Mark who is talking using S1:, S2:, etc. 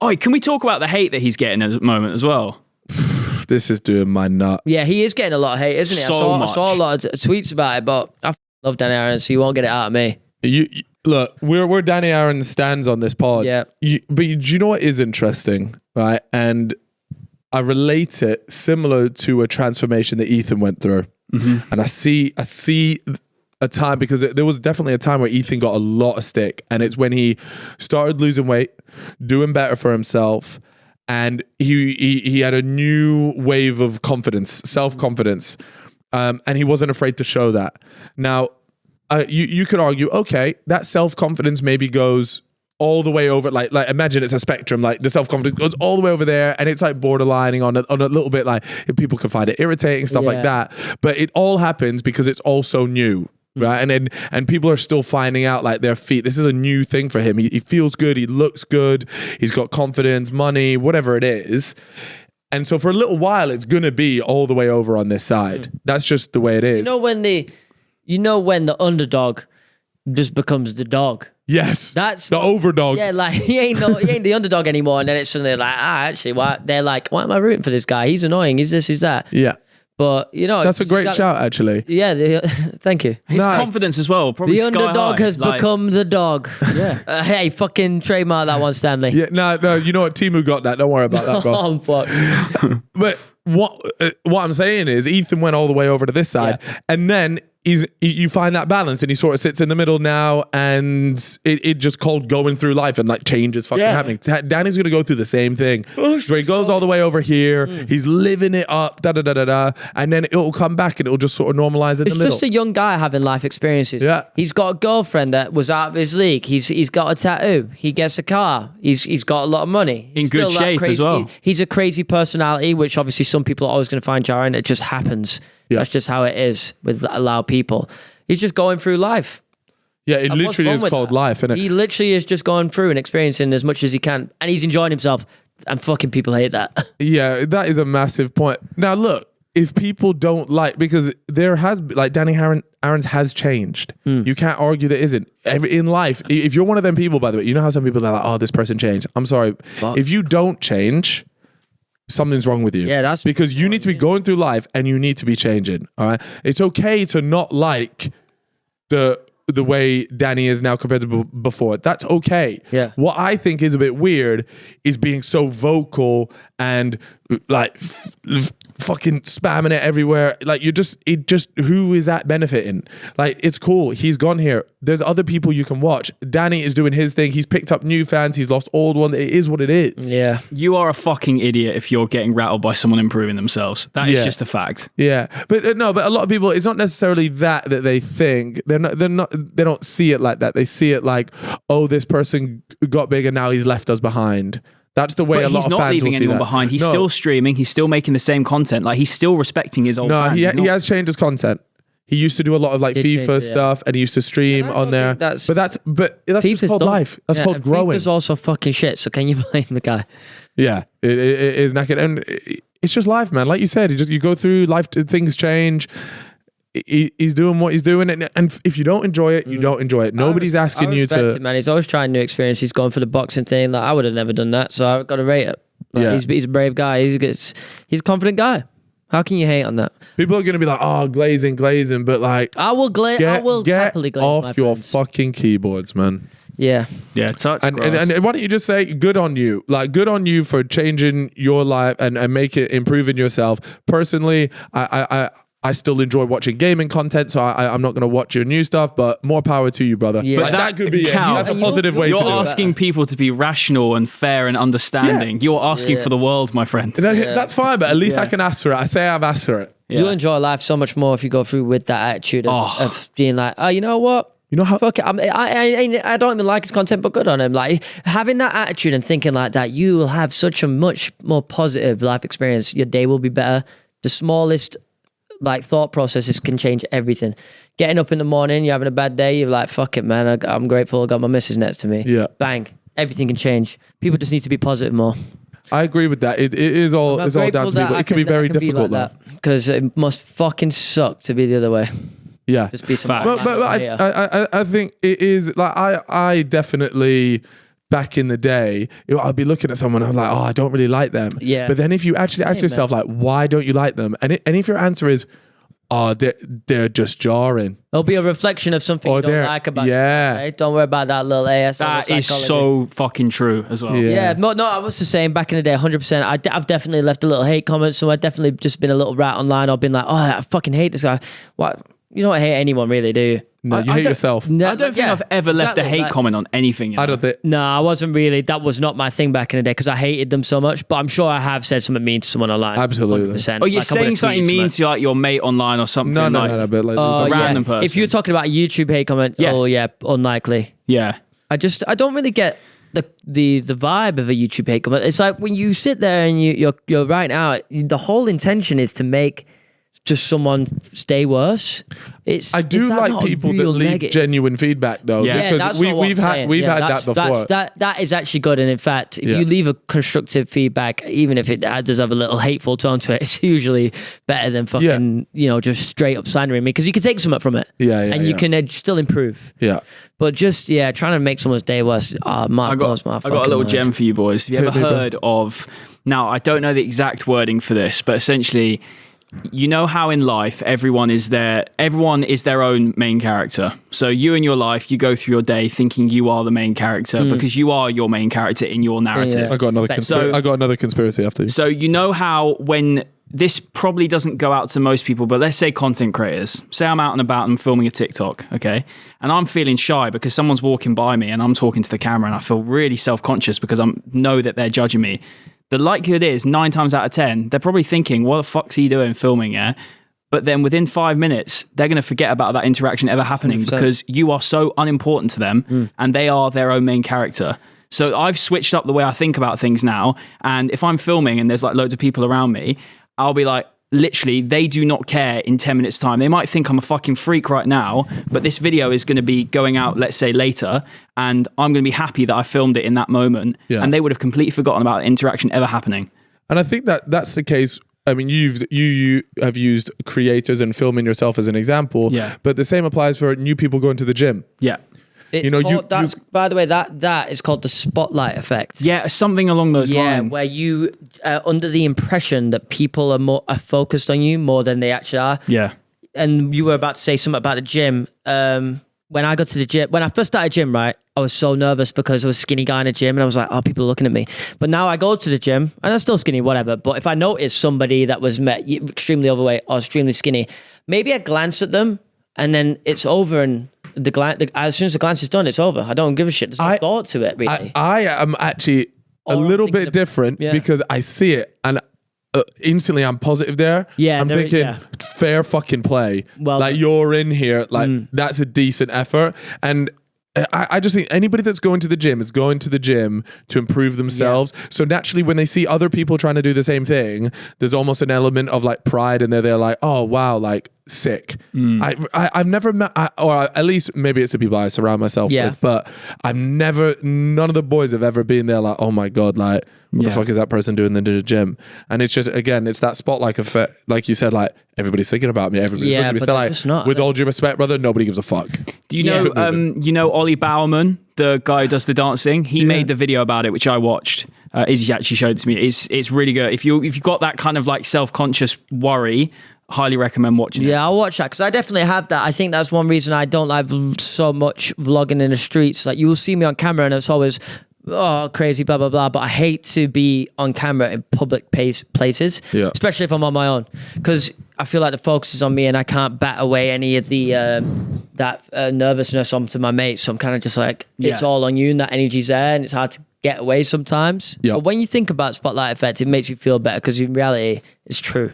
S1: Oh, can we talk about the hate that he's getting at the moment as well?
S2: This is doing my nut.
S3: Yeah, he is getting a lot of hate, isn't he? I saw a lot of tweets about it, but I love Danny Aaron, so you won't get it out of me.
S2: Look, we're Danny Aaron stands on this pod.
S3: Yeah.
S2: But do you know what is interesting, right? And I relate it similar to a transformation that Ethan went through. Mm-hmm. And I see a time, because there was definitely a time where Ethan got a lot of stick, and it's when he started losing weight, doing better for himself, and he had a new wave of confidence, self-confidence, and he wasn't afraid to show that. Now, you could argue, okay, that self-confidence maybe goes all the way over, like imagine it's a spectrum, like the self-confidence goes all the way over there, and it's like borderlining on a little bit, like if people can find it irritating, stuff like that. But it all happens because it's all so new. Right, and people are still finding out like their feet. This is a new thing for him. He feels good. He looks good. He's got confidence, money, whatever it is. And so for a little while, it's gonna be all the way over on this side. That's just the way it is.
S3: You know when the underdog just becomes the dog.
S2: Yes,
S3: that's
S2: the overdog.
S3: Yeah, like he ain't the underdog anymore. And then it's suddenly like, actually, why? They're like, why am I rooting for this guy? He's annoying. He's this. He's that.
S2: Yeah.
S3: But
S2: that's a great shout, actually.
S3: Yeah, thank you.
S1: His confidence as well. Probably
S3: the underdog has become the dog.
S1: Yeah.
S3: Hey, fucking trademark that one, Stanley.
S2: Yeah, no. You know what? Timu got that. Don't worry about that, bro.
S3: I'm fucked.
S2: But what I'm saying is, Ethan went all the way over to this side, and then you find that balance, and he sort of sits in the middle now, and it just called going through life, and like change is fucking happening. Danny's gonna go through the same thing, where he goes all the way over here, he's living it up, and then it'll come back, and it'll just sort of normalize in the middle.
S3: It's just a young guy having life experiences.
S2: Yeah,
S3: he's got a girlfriend that was out of his league. He's got a tattoo. He gets a car. He's got a lot of money.
S1: He's in good shape as well.
S3: He's a crazy personality, which obviously some people are always going to find jarring. It just happens. Yeah. That's just how it is with loud people. He's just going through life.
S2: Yeah, it literally is called life, isn't it?
S3: He literally is just going through and experiencing as much as he can, and he's enjoying himself. And fucking people hate that. Yeah,
S2: that is a massive point. Now, look, if people don't like, because there has, like, Danny Aaron's has changed. You can't argue there isn't. In life, if you're one of them people, by the way, you know how some people are like, oh, this person changed. I'm sorry. Fuck. If you don't change, something's wrong with you.
S3: Yeah, that's
S2: because you need to be going through life and you need to be changing. All right, it's okay to not like the way Danny is now compared to before. That's okay.
S3: Yeah.
S2: What I think is a bit weird is being so vocal and like fucking spamming it everywhere. Like who is that benefiting? Like, it's cool. He's gone here. There's other people you can watch. Danny is doing his thing. He's picked up new fans. He's lost old ones. It is what it is.
S3: Yeah.
S1: You are a fucking idiot if you're getting rattled by someone improving themselves. That is just a fact.
S2: Yeah. But a lot of people, it's not necessarily that they think. They don't see it like that. They see it like, oh, this person got big and now he's left us behind. That's the way a lot of fans will see that.
S1: He's not leaving anyone behind. He's still streaming. He's still making the same content. Like, he's still respecting his old fans.
S2: No, he has changed his content. He used to do a lot of like FIFA stuff, and he used to stream on there. But that's just called life. That's called growing.
S3: FIFA's also fucking shit. So can you blame the guy?
S2: Yeah, it is knackered, and it's just life, man. Like you said, you go through life. Things change. He's doing what he's doing, and if you don't enjoy it, you don't enjoy it. Nobody's asking you to.
S3: It, man, he's always trying new experience. He's gone for the boxing thing. Like, I would have never done that, so I've got to rate it. Like, he's a brave guy. He's a confident guy. How can you hate on that?
S2: People are going to be like, oh, glazing, but like,
S3: I will happily glaze
S2: off your fucking keyboards, man.
S3: Yeah.
S1: Touch
S2: and why don't you just say good on you? Like, good on you for changing your life and improving yourself. Personally, I still enjoy watching gaming content, so I'm not going to watch your new stuff, but more power to you, brother.
S3: Yeah.
S2: Like, that could be it. That's a positive way to do it.
S1: You're asking people to be rational and fair and understanding. You're asking for the world, my friend.
S2: That's fine, but at least I can ask for it. I say I've asked for it.
S3: You'll enjoy life so much more if you go through with that attitude of being like, oh, you know what?
S2: You know how?
S3: Fuck it. I don't even like his content, but good on him. Like, having that attitude and thinking like that, you will have such a much more positive life experience. Your day will be better. The smallest thought processes can change everything. Getting up in the morning, you're having a bad day, you're like, fuck it, man, I'm grateful I got my missus next to me.
S2: Yeah.
S3: Bang. Everything can change. People just need to be positive more.
S2: I agree with that. It is all down to people. It can be very difficult, though.
S3: Because it must fucking suck to be the other way.
S2: Yeah.
S3: Just be some
S2: but I think it is, like, I definitely back in the day, I'd be looking at someone and I'm like, oh, I don't really like them.
S3: Yeah.
S2: But then if you actually ask yourself, like, why don't you like them? And if your answer is, oh, they're just jarring.
S3: It'll be a reflection of something you don't like about yourself, right? Don't worry about that little AS.
S1: That is so fucking true as well.
S3: Yeah, no, I was the same back in the day, 100%. I've definitely left a little hate comment, so I've definitely just been a little rat online or been like, oh, I fucking hate this guy. What? You don't hate anyone, really, do you?
S2: No, you hate yourself.
S1: I don't think I've ever left a hate comment on anything. You know?
S2: I don't think.
S3: No, I wasn't really. That was not my thing back in the day because I hated them so much. But I'm sure I have said something mean to someone online.
S2: Absolutely.
S3: 100%.
S1: Or you're saying something mean to like your mate online or something.
S2: No,
S1: a
S2: but like,
S1: random person.
S3: If you're talking about a YouTube hate comment, oh yeah, unlikely.
S1: Yeah.
S3: I don't really get the vibe of a YouTube hate comment. It's like when you sit there and you're writing out, the whole intention is to make just someone stay worse.
S2: I do like people that leave genuine feedback though.
S1: Yeah,
S2: because we've had that before.
S3: That is actually good. And in fact, if you leave a constructive feedback, even if it does have a little hateful tone to it, it's usually better than fucking just straight up slandering me because you can take something from it. And you can still improve.
S2: Yeah.
S3: But just trying to make someone's day worse. I got a little
S1: gem for you boys. Have you ever heard of? Now I don't know the exact wording for this, but essentially, you know how in life everyone is their own main character. So you in your life, you go through your day thinking you are the main character because you are your main character in your narrative.
S2: I got another conspiracy after you.
S1: So you know how when this probably doesn't go out to most people, but let's say content creators. Say I'm out and about and filming a TikTok, okay? And I'm feeling shy because someone's walking by me and I'm talking to the camera and I feel really self-conscious because I know that they're judging me. The likelihood is 9 times out of 10, they're probably thinking, what the fuck's he doing filming, yeah? But then within 5 minutes, they're going to forget about that interaction ever happening 100%. Because you are so unimportant to them and they are their own main character. So I've switched up the way I think about things now. And if I'm filming and there's like loads of people around me, I'll be like, literally, they do not care in 10 minutes time. They might think I'm a fucking freak right now, but this video is going to be going out, let's say later, and I'm going to be happy that I filmed it in that moment. Yeah. And they would have completely forgotten about the interaction ever happening.
S2: And I think that's the case. I mean, you have used creators and filming yourself as an example, but the same applies for new people going to the gym.
S1: Yeah.
S3: By the way, that is called the spotlight effect.
S1: Yeah, something along those lines.
S3: Yeah, where you under the impression that people are focused on you more than they actually are.
S1: Yeah.
S3: And you were about to say something about the gym. When I got to the gym, when I first started gym, right, I was so nervous because I was a skinny guy in a gym and I was like, oh, people are looking at me. But now I go to the gym and I'm still skinny, whatever. But if I notice somebody that was extremely overweight or extremely skinny, maybe I glance at them and then it's over and as soon as the glance is done, it's over. I don't give a shit. There's no thought to it, really.
S2: I am actually a little bit different because I see it and instantly I'm positive there.
S3: Yeah,
S2: I'm thinking fair fucking play.
S3: Well,
S2: like you're in here, like that's a decent effort. And I just think anybody that's going to the gym is going to the gym to improve themselves. Yeah. So naturally, when they see other people trying to do the same thing, there's almost an element of like pride, and they're like, "Oh wow, like sick." I've never met, or at least maybe it's the people I surround myself with, but none of the boys have ever been there like, "Oh my god, like what the fuck is that person doing in the gym?" And it's just again, it's that spotlight effect, like you said, like everybody's thinking about me, everybody's looking at me. So like,
S3: not,
S2: with all due respect, brother, nobody gives a fuck.
S1: Do you know Ollie Bowerman, the guy who does the dancing? He made the video about it, which I watched. Izzy actually showed it to me. It's really good. If you've got that kind of like self-conscious worry, highly recommend watching it.
S3: Yeah, I'll watch that because I definitely have that. I think that's one reason I don't like so much vlogging in the streets. Like you will see me on camera and it's always crazy, blah, blah, blah. But I hate to be on camera in public places, especially if I'm on my own, because I feel like the focus is on me and I can't bat away any of the nervousness onto my mates. So I'm kind of just like, it's all on you and that energy's there and it's hard to get away sometimes. But when you think about spotlight effect, it makes you feel better because in reality, it's true.